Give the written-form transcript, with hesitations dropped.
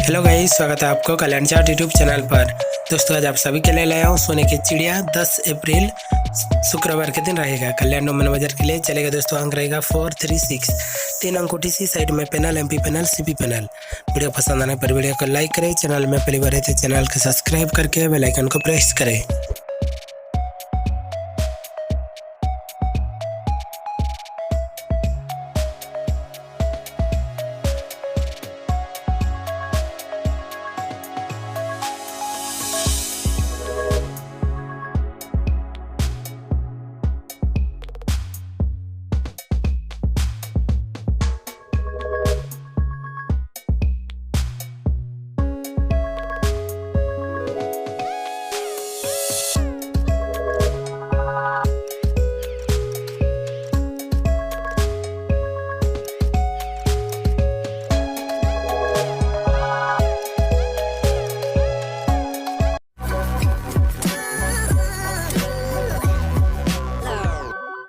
Hello guys, स्वागत है आपको कल्याण चार्ट यूट्यूब चैनल पर। दोस्तों, आज आप सभी के लिए लाया हूँ सोने की चिड़िया। 10 अप्रैल शुक्रवार के दिन रहेगा। कल्याण डोमेन बाजार के लिए चलेगा दोस्तों। अंक रहेगा 436। 3 अंक OTC, साइड में panel, MP panel, CP panel. Video पसंद आने पर वीडियो को लाइक करें। चैनल में पहली बार है तो चैनल को सब्सक्राइब करके बेल आइकन को प्रेस करें।